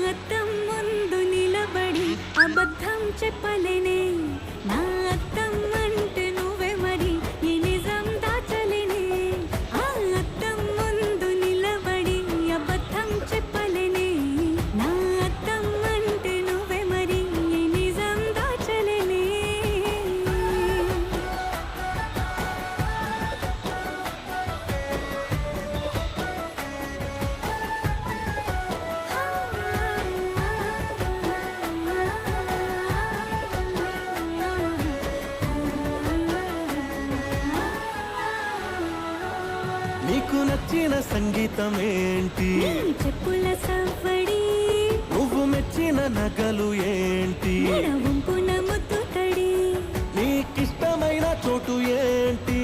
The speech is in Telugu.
అద్దం ముందు నిలబడి అబద్ధం చెప్పలేనే నా అద్దం అంటే నువ్వే మరి ఈ నిజం దాచలేనే ఆ అద్దం ముందు నిలబడి అబద్ధం చెప్పలేనే నా అద్దం అంటే నువ్వే మరి ఈ నిజం దాచలేనే నీకు నచ్చిన సంగీతం ఏంటి నీ చెప్పుల సవ్వడి నువ్వు మెచ్చిన నగలు ఏంటి నడవంపున ముద్దు తడి నీకిష్టమైన చోటు ఏంటి